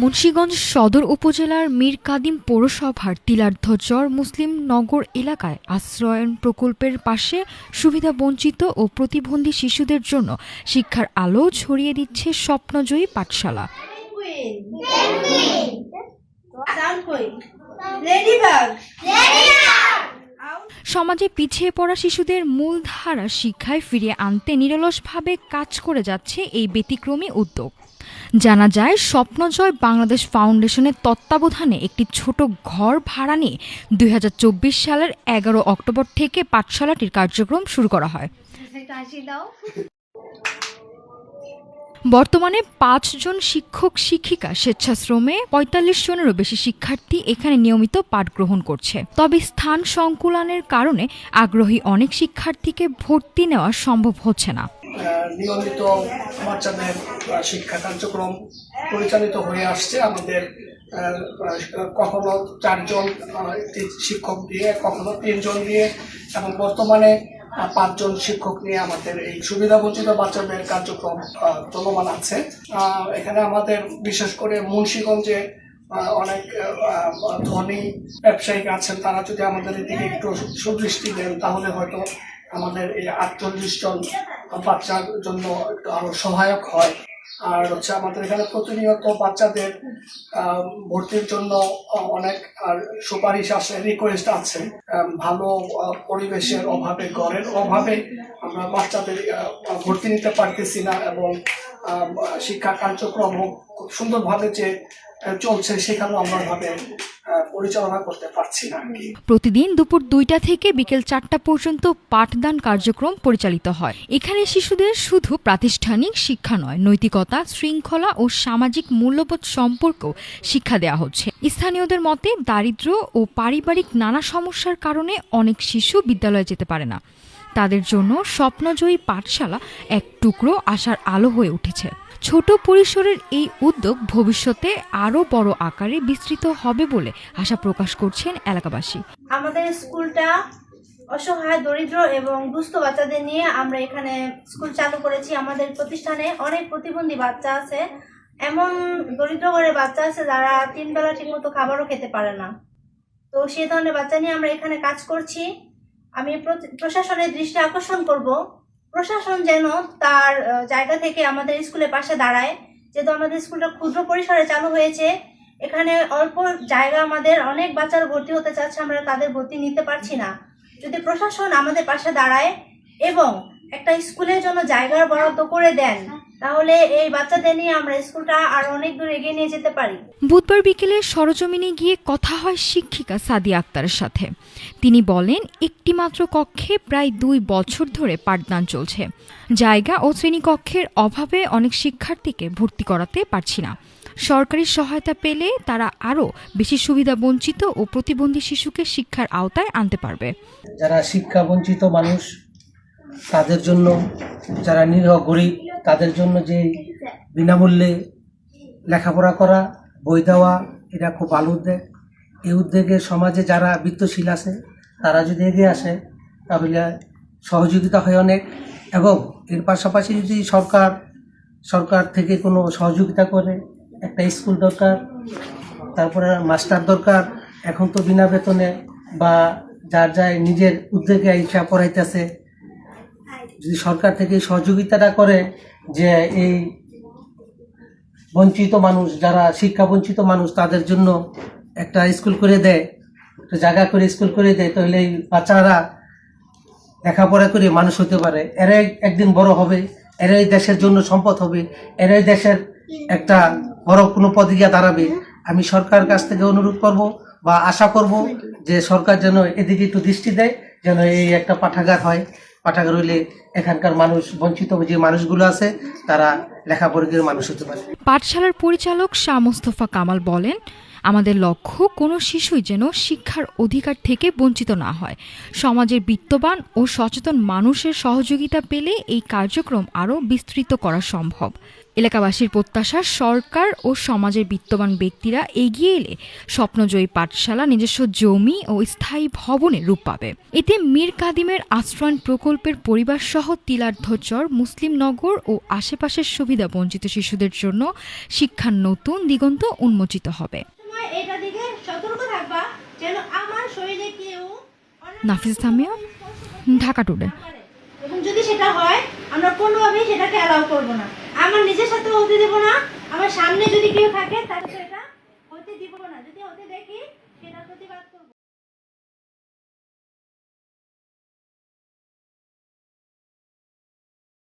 মুন্সিগঞ্জ সদর উপজেলার মীর কাদিম পৌরসভার তিলার্ধচর মুসলিম নগর এলাকায় আশ্রয়ন প্রকল্পের পাশে সুবিধাবঞ্চিত ও প্রতিবন্ধী শিশুদের জন্য শিক্ষার আলো ছড়িয়ে দিচ্ছে স্বপ্নজয়ী পাঠশালা। সমাজে পিছিয়ে পড়া শিশুদের মূলধারা শিক্ষায় ফিরিয়ে আনতে নিরলসভাবে কাজ করে যাচ্ছে এই ব্যতিক্রমী উদ্যোগ। জানা যায়, স্বপ্নজয় বাংলাদেশ ফাউন্ডেশনের তত্ত্বাবধানে একটি ছোট ঘর ভাড়া নিয়ে ২০২৪ সালের ১১ অক্টোবর থেকে পাঠশালাটির কার্যক্রম শুরু করা হয়। বর্তমানে ৫ জন শিক্ষক শিক্ষিকা স্বেচ্ছাশ্রমে ৪৫ জনেরও বেশি শিক্ষার্থী এখানে নিয়মিত পাঠ গ্রহণ করছে। তবে স্থান সংকুলানের কারণে আগ্রহী অনেক শিক্ষার্থীকে ভর্তি নেওয়া সম্ভব হচ্ছে না। নিয়মিত বাচ্চাদের শিক্ষা কার্যক্রম পরিচালিত হয়ে আসছে আমাদের কখনো ৪ জন শিক্ষক দিয়ে, কখনো ৩ জন দিয়ে, এবং বর্তমানে ৫ জন শিক্ষক নিয়ে আমাদের এই সুবিধাবঞ্চিত বাচ্চাদের কার্যক্রম চলমান আছে। এখানে আমাদের বিশেষ করে মুন্সিগঞ্জে অনেক ধনী ব্যবসায়িক আছেন, তারা যদি আমাদের এদিকে একটু সুদৃষ্টি দেন তাহলে হয়তো আমাদের এই ৪৮ জন বাচ্চার জন্য একটু আরো সহায়ক হয়। আর আমাদের এখানে প্রতিনিয়ত বাচ্চাদের ভর্তির জন্য অনেক সুপারিশ আছে, রিকোয়েস্ট আছে। ভালো পরিবেশের অভাবে, ঘরের অভাবে আমরা বাচ্চাদের ভর্তি নিতে পারতেছি না, এবং শিক্ষা কার্যক্রম খুব সুন্দরভাবে যে চলছে সেখানেও আমরা ভাবে পরিচালনা করতে পারছি না। প্রতিদিন দুপুর ২টা থেকে বিকেল ৪টা পর্যন্ত পাঠদান কার্যক্রম পরিচালিত হয়। এখানে শিশুদের শুধু প্রাতিষ্ঠানিক শিক্ষা নয়, নৈতিকতা, শৃঙ্খলা ও সামাজিক মূল্যবোধ সম্পর্কেও শিক্ষা দেওয়া হচ্ছে। স্থানীয়দের মতে, দারিদ্র্য ও পারিবারিক নানা সমস্যার কারণে অনেক শিশু বিদ্যালয়ে যেতে পারে না। তাদের জন্য স্বপ্নজয়ী পাঠশালা এক টুকরো আশার আলো হয়ে উঠেছে। ছোট পরিসরের এই উদ্যোগ ভবিষ্যতে আরো বড় আকারে বিস্তৃত হবে বলে আশা প্রকাশ করছেন এলাকাবাসী। আমাদের স্কুলটা অসহায়, দরিদ্র এবং দুস্থ বাচ্চাদের নিয়ে আমরা এখানে স্কুল চালু করেছি। আমাদের প্রতিষ্ঠানে অনেক প্রতিবন্ধী বাচ্চা আছে, এমন দরিদ্র ঘরের বাচ্চা আছে যারা ৩ বেলা ঠিকমতো খাবারও খেতে পারে না। তো সেই ধরনের বাচ্চা নিয়ে আমরা এখানে কাজ করছি। আমি প্রশাসনের দৃষ্টি আকর্ষণ করব, প্রশাসন যেন তার জায়গা থেকে আমাদের স্কুলের পাশে দাঁড়ায়। যেহেতু আমাদের স্কুলটা ক্ষুদ্র পরিসরে চালু হয়েছে, এখানে অল্প জায়গা, আমাদের অনেক বাচ্চারা ভর্তি হতে চাচ্ছে, আমরা তাদের ভর্তি নিতে পারছি না। যদি প্রশাসন আমাদের পাশে দাঁড়ায় এবং একটা স্কুলের জন্য জায়গার বরাদ্দ করে দেন, তাহলে এই বাচ্চাদের নিয়ে আমরা স্কুলটা আর অনেক দূর এগিয়ে নিয়ে যেতে পারি। বুধবার বিকেলে সরজমিনে গিয়ে কথা হয় শিক্ষিকা সাদিয়া আক্তারের সাথে। তিনি বলেন, একটি মাত্র কক্ষে প্রায় ২ বছর ধরে পাঠদান চলছে। জায়গা ও শ্রেণীকক্ষের অভাবে অনেক শিক্ষার্থীকে ভর্তি করাতে পারছি না। সরকারি সহায়তা পেলে তারা আরও বেশি সুবিধা বঞ্চিত ও প্রতিবন্ধী শিশুকে শিক্ষার আওতায় আনতে পারবে। যারা শিক্ষা বঞ্চিত মানুষ তাদের জন্য, যারা নিরীহ গরিব তাদের জন্য যে বিনামূল্যে লেখাপড়া করা, বই দেওয়া, এটা খুব ভালো উদ্যোগ। এই উদ্যোগে সমাজে যারা বিত্তশীল আছে তারা যদি এগিয়ে আসে তাহলে সহযোগিতা হয় অনেক। এবং এর পাশাপাশি যদি সরকার থেকে কোনো সহযোগিতা করে, একটা স্কুল দরকার, তারপরে মাস্টার দরকার। এখন তো বিনা বেতনে বা যার যায় নিজের উদ্যোগে ইচ্ছা পড়াইতেছে। যদি সরকার থেকে সহযোগিতাটা করে যে এই বঞ্চিত মানুষ, যারা শিক্ষা বঞ্চিত মানুষ, তাদের জন্য একটা স্কুল করে দেয়, একটা জায়গা করে স্কুল করে দেয়, তাহলে এই বাচ্চারা লেখাপড়া করে মানুষ হতে পারে। এরাই একদিন বড় হবে, এরাই দেশের জন্য সম্পদ হবে, এরাই দেশের একটা বড় কোনো পদে গিয়ে দাঁড়াবে। আমি সরকারের কাছ থেকে অনুরোধ করব বা আশা করব যে সরকার যেন এদিকে একটু দৃষ্টি দেয়, যেন এই একটা পাঠাগার হয়। পাঠাগার হইলে এখানকার মানুষ, বঞ্চিত যে মানুষগুলো আছে, তারা লেখাপড়া করে মানুষ হতে পারে। পাঠশালার পরিচালক শাহ মোস্তফা কামাল বলেন, আমাদের লক্ষ্য কোনো শিশুই যেন শিক্ষার অধিকার থেকে বঞ্চিত না হয়। সমাজের বিত্তবান ও সচেতন মানুষের সহযোগিতা পেলে এই কার্যক্রম আরও বিস্তৃত করা সম্ভব। এলাকাবাসীর প্রত্যাশা, সরকার ও সমাজের বিত্তবান ব্যক্তিরা এগিয়ে এলে স্বপ্নজয়ী পাঠশালা নিজস্ব জমি ও স্থায়ী ভবনে রূপ পাবে। এতে মীর কাদিমের আশ্রয়ণ প্রকল্পের পরিবারসহ তিলার্ধচর, মুসলিমনগর ও আশেপাশের সুবিধা বঞ্চিত শিশুদের জন্য শিক্ষার নতুন দিগন্ত উন্মোচিত হবে। সময় এটা দিকে সতর্ক থাকবা যেন আমার শরীরে কেউ নাফিস সামিয়া, ঢাকা টুডে। এবং যদি সেটা হয় আমরা কোনোভাবেই সেটাকে অ্যালাউ করব না। আমার নিজের সাথে হতে দেব না, আমার সামনে যদি কেউ থাকে তাহলে এটা হতে দিব না। যদি হতে দেখি সেটা প্রতিবাদ করব।